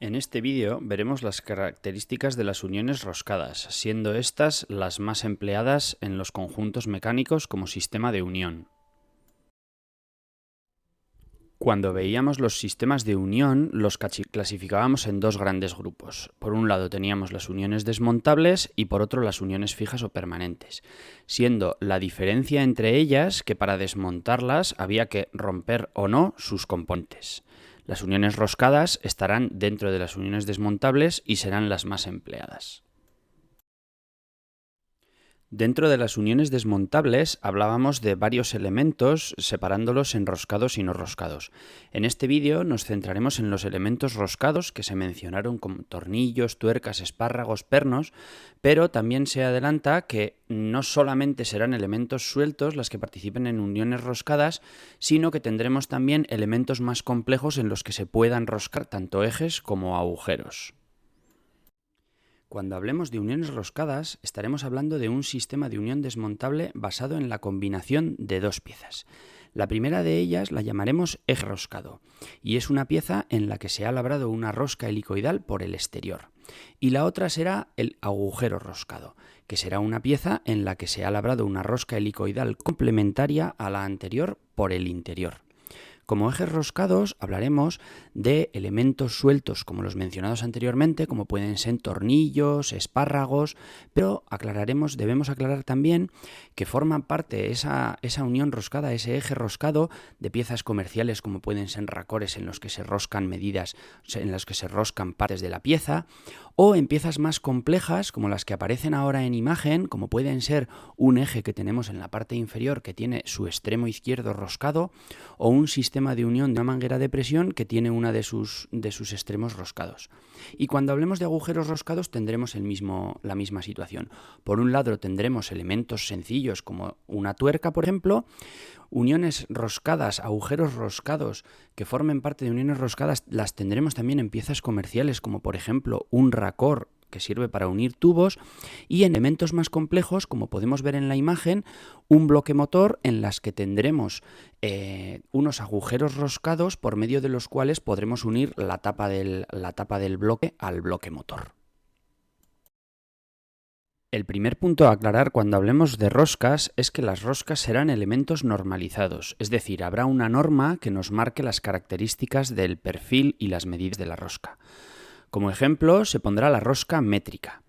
En este vídeo veremos las características de las uniones roscadas, siendo estas las más empleadas en los conjuntos mecánicos como sistema de unión. Cuando veíamos los sistemas de unión, los clasificábamos en dos grandes grupos. Por un lado teníamos las uniones desmontables y por otro las uniones fijas o permanentes, siendo la diferencia entre ellas que para desmontarlas había que romper o no sus componentes. Las uniones roscadas estarán dentro de las uniones desmontables y serán las más empleadas. Dentro de las uniones desmontables hablábamos de varios elementos separándolos en roscados y no roscados. En este vídeo nos centraremos en los elementos roscados que se mencionaron como tornillos, tuercas, espárragos, pernos, pero también se adelanta que no solamente serán elementos sueltos los que participen en uniones roscadas, sino que tendremos también elementos más complejos en los que se puedan roscar tanto ejes como agujeros. Cuando hablemos de uniones roscadas, estaremos hablando de un sistema de unión desmontable basado en la combinación de dos piezas. La primera de ellas la llamaremos eje roscado, y es una pieza en la que se ha labrado una rosca helicoidal por el exterior. Y la otra será el agujero roscado, que será una pieza en la que se ha labrado una rosca helicoidal complementaria a la anterior por el interior. Como ejes roscados hablaremos de elementos sueltos como los mencionados anteriormente, como pueden ser tornillos, espárragos, pero debemos aclarar también que forman parte esa unión roscada, ese eje roscado, de piezas comerciales como pueden ser racores en los que se roscan medidas, en los que se roscan partes de la pieza, o en piezas más complejas como las que aparecen ahora en imagen, como pueden ser un eje que tenemos en la parte inferior que tiene su extremo izquierdo roscado, o un sistema de unión de una manguera de presión que tiene una de sus extremos roscados. Y cuando hablemos de agujeros roscados tendremos la misma situación. Por un lado tendremos elementos sencillos como una tuerca, por ejemplo, uniones roscadas, agujeros roscados que formen parte de uniones roscadas las tendremos también en piezas comerciales como por ejemplo un racor que sirve para unir tubos, y en elementos más complejos, como podemos ver en la imagen, un bloque motor en las que tendremos unos agujeros roscados por medio de los cuales podremos unir la tapa del bloque al bloque motor. El primer punto a aclarar cuando hablemos de roscas es que las roscas serán elementos normalizados, es decir, habrá una norma que nos marque las características del perfil y las medidas de la rosca. Como ejemplo, se pondrá la rosca métrica.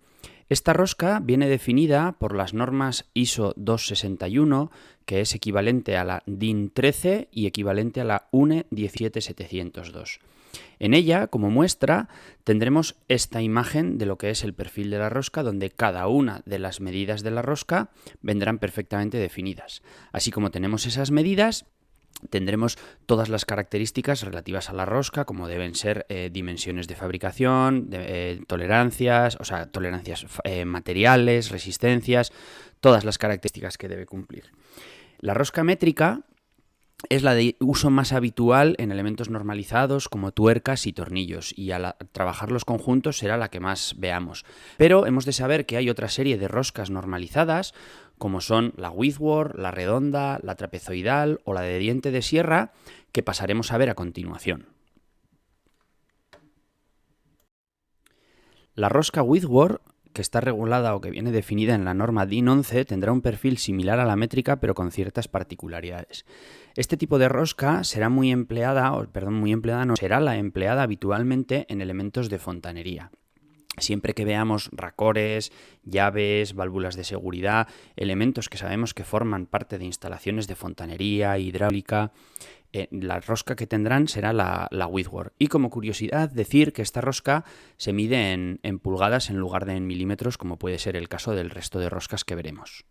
Esta rosca viene definida por las normas ISO 261, que es equivalente a la DIN 13 y equivalente a la UNE 17702. En ella, como muestra, tendremos esta imagen de lo que es el perfil de la rosca, donde cada una de las medidas de la rosca vendrán perfectamente definidas. Así como tenemos esas medidas, tendremos todas las características relativas a la rosca, como deben ser dimensiones de fabricación, tolerancias materiales, resistencias, todas las características que debe cumplir. La rosca métrica es la de uso más habitual en elementos normalizados como tuercas y tornillos, y al trabajar los conjuntos será la que más veamos. Pero hemos de saber que hay otra serie de roscas normalizadas, como son la Whitworth, la redonda, la trapezoidal o la de diente de sierra, que pasaremos a ver a continuación. La rosca Whitworth, que está regulada o que viene definida en la norma DIN 11, tendrá un perfil similar a la métrica pero con ciertas particularidades. Este tipo de rosca será será la empleada habitualmente en elementos de fontanería. Siempre que veamos racores, llaves, válvulas de seguridad, elementos que sabemos que forman parte de instalaciones de fontanería, hidráulica, la rosca que tendrán será la Whitworth. Y como curiosidad, decir que esta rosca se mide en pulgadas en lugar de en milímetros, como puede ser el caso del resto de roscas que veremos.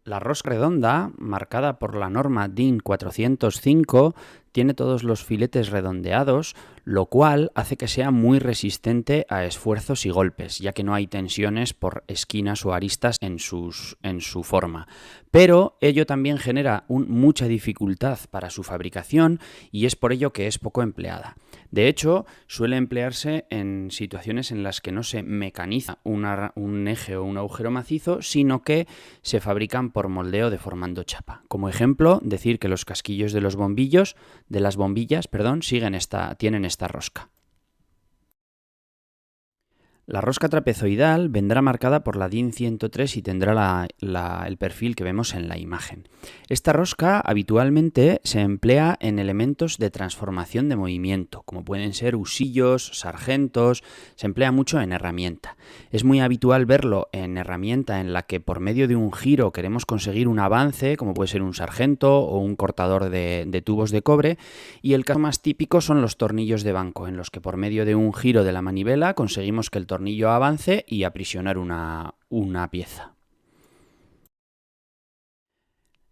La rosca redonda, marcada por la norma DIN 405, tiene todos los filetes redondeados, lo cual hace que sea muy resistente a esfuerzos y golpes, ya que no hay tensiones por esquinas o aristas en su forma. Pero ello también genera mucha dificultad para su fabricación y es por ello que es poco empleada. De hecho, suele emplearse en situaciones en las que no se mecaniza un eje o un agujero macizo, sino que se fabrican por moldeo deformando chapa. Como ejemplo, decir que los casquillos de los bombillos de las bombillas, perdón, tienen esta rosca. La rosca trapezoidal vendrá marcada por la DIN 103 y tendrá el perfil que vemos en la imagen. Esta rosca habitualmente se emplea en elementos de transformación de movimiento, como pueden ser husillos, sargentos, se emplea mucho en herramienta. Es muy habitual verlo en herramienta en la que por medio de un giro queremos conseguir un avance, como puede ser un sargento o un cortador de tubos de cobre, y el caso más típico son los tornillos de banco, en los que por medio de un giro de la manivela conseguimos que el tornillo avance y aprisionar una pieza.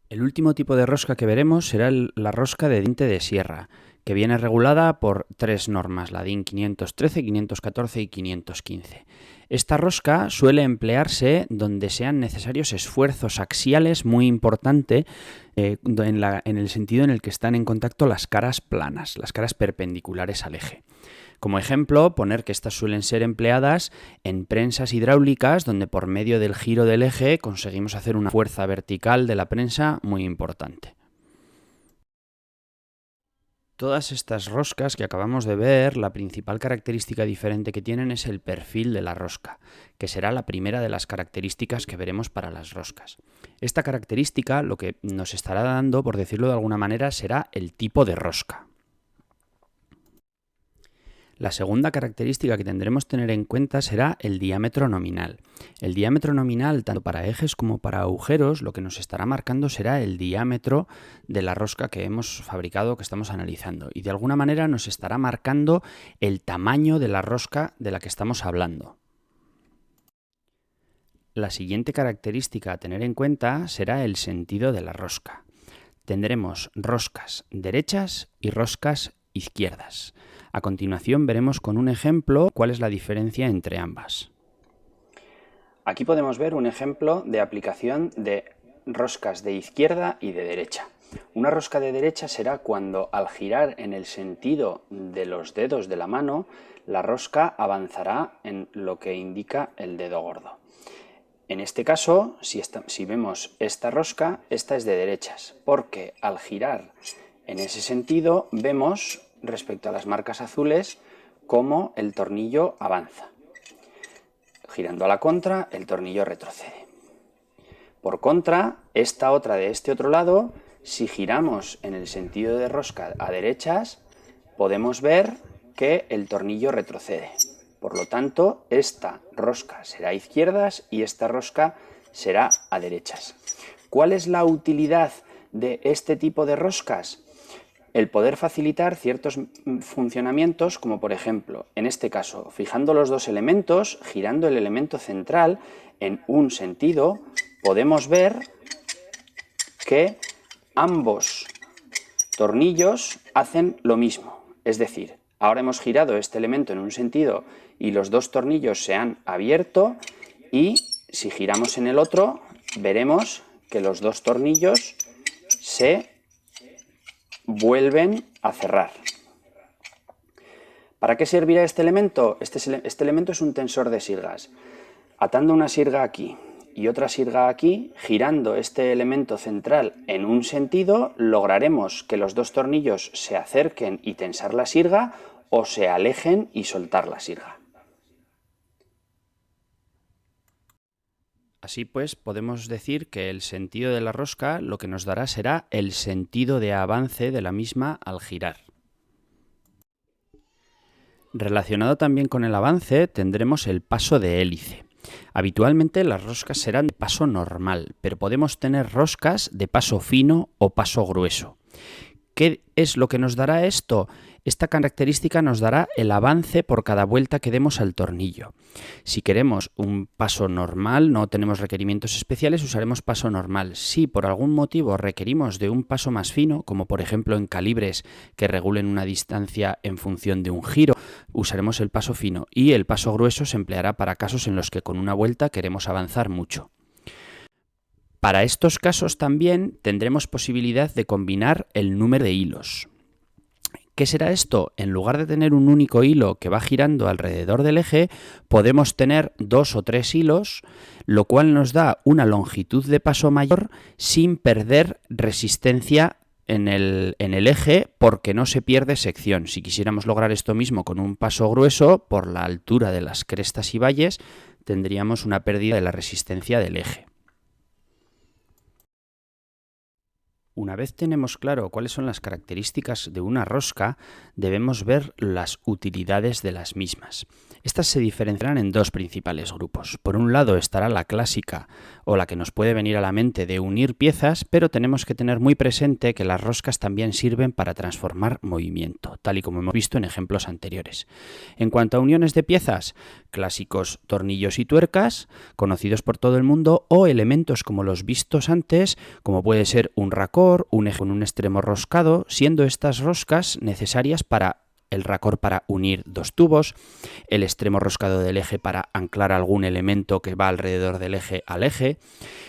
El último tipo de rosca que veremos será la rosca de diente de sierra, que viene regulada por 3 normas, la DIN 513, 514 y 515. Esta rosca suele emplearse donde sean necesarios esfuerzos axiales muy importantes en el sentido en el que están en contacto las caras planas, las caras perpendiculares al eje. Como ejemplo, poner que estas suelen ser empleadas en prensas hidráulicas donde por medio del giro del eje conseguimos hacer una fuerza vertical de la prensa muy importante. Todas estas roscas que acabamos de ver, la principal característica diferente que tienen es el perfil de la rosca, que será la primera de las características que veremos para las roscas. Esta característica lo que nos estará dando, por decirlo de alguna manera, será el tipo de rosca. La segunda característica que tendremos que tener en cuenta será el diámetro nominal. El diámetro nominal, tanto para ejes como para agujeros, lo que nos estará marcando será el diámetro de la rosca que hemos fabricado, que estamos analizando. Y de alguna manera nos estará marcando el tamaño de la rosca de la que estamos hablando. La siguiente característica a tener en cuenta será el sentido de la rosca. Tendremos roscas derechas y roscas izquierdas. A continuación veremos con un ejemplo cuál es la diferencia entre ambas. Aquí podemos ver un ejemplo de aplicación de roscas de izquierda y de derecha. Una rosca de derecha será cuando al girar en el sentido de los dedos de la mano, la rosca avanzará en lo que indica el dedo gordo. En este caso, si vemos esta rosca, esta es de derechas, porque al girar en ese sentido vemos, respecto a las marcas azules, cómo el tornillo avanza. Girando a la contra, el tornillo retrocede. Por contra, esta otra de este otro lado, si giramos en el sentido de rosca a derechas, podemos ver que el tornillo retrocede. Por lo tanto, esta rosca será a izquierdas y esta rosca será a derechas. ¿Cuál es la utilidad de este tipo de roscas? El poder facilitar ciertos funcionamientos, como por ejemplo, en este caso, fijando los dos elementos, girando el elemento central en un sentido, podemos ver que ambos tornillos hacen lo mismo. Es decir, ahora hemos girado este elemento en un sentido y los dos tornillos se han abierto, y si giramos en el otro, veremos que los dos tornillos se vuelven a cerrar. ¿Para qué servirá este elemento? Este elemento es un tensor de sirgas. Atando una sirga aquí y otra sirga aquí, girando este elemento central en un sentido, lograremos que los dos tornillos se acerquen y tensar la sirga, o se alejen y soltar la sirga. Así pues, podemos decir que el sentido de la rosca lo que nos dará será el sentido de avance de la misma al girar. Relacionado también con el avance, tendremos el paso de hélice. Habitualmente las roscas serán de paso normal, pero podemos tener roscas de paso fino o paso grueso. ¿Qué es lo que nos dará esto? Esta característica nos dará el avance por cada vuelta que demos al tornillo. Si queremos un paso normal, no tenemos requerimientos especiales, usaremos paso normal. Si por algún motivo requerimos de un paso más fino, como por ejemplo en calibres que regulen una distancia en función de un giro, usaremos el paso fino, y el paso grueso se empleará para casos en los que con una vuelta queremos avanzar mucho. Para estos casos también tendremos posibilidad de combinar el número de hilos. ¿Qué será esto? En lugar de tener un único hilo que va girando alrededor del eje, podemos tener 2 o 3 hilos, lo cual nos da una longitud de paso mayor sin perder resistencia en el eje porque no se pierde sección. Si quisiéramos lograr esto mismo con un paso grueso, por la altura de las crestas y valles, tendríamos una pérdida de la resistencia del eje. Una vez tenemos claro cuáles son las características de una rosca, debemos ver las utilidades de las mismas. Estas se diferenciarán en dos principales grupos. Por un lado estará la clásica o la que nos puede venir a la mente de unir piezas, pero tenemos que tener muy presente que las roscas también sirven para transformar movimiento, tal y como hemos visto en ejemplos anteriores. En cuanto a uniones de piezas, clásicos tornillos y tuercas, conocidos por todo el mundo, o elementos como los vistos antes, como puede ser un racor, un eje con un extremo roscado, siendo estas roscas necesarias para el racor para unir dos tubos, el extremo roscado del eje para anclar algún elemento que va alrededor del eje al eje,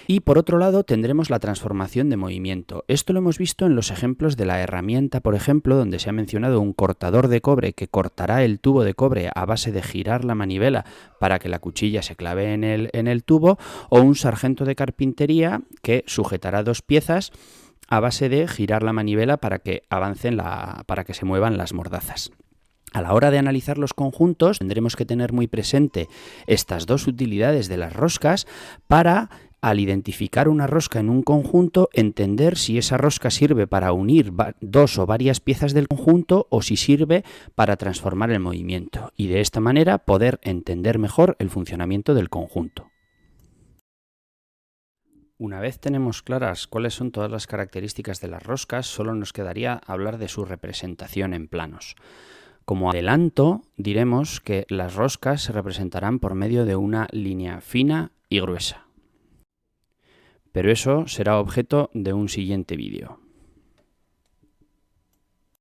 y por otro lado tendremos la transformación de movimiento. Esto lo hemos visto en los ejemplos de la herramienta, por ejemplo, donde se ha mencionado un cortador de cobre que cortará el tubo de cobre a base de girar la manivela para que la cuchilla se clave en el tubo, o un sargento de carpintería que sujetará dos piezas a base de girar la manivela para que para que se muevan las mordazas. A la hora de analizar los conjuntos tendremos que tener muy presente estas dos utilidades de las roscas para, al identificar una rosca en un conjunto, entender si esa rosca sirve para unir dos o varias piezas del conjunto o si sirve para transformar el movimiento, y de esta manera poder entender mejor el funcionamiento del conjunto. Una vez tenemos claras cuáles son todas las características de las roscas, solo nos quedaría hablar de su representación en planos. Como adelanto, diremos que las roscas se representarán por medio de una línea fina y gruesa. Pero eso será objeto de un siguiente vídeo.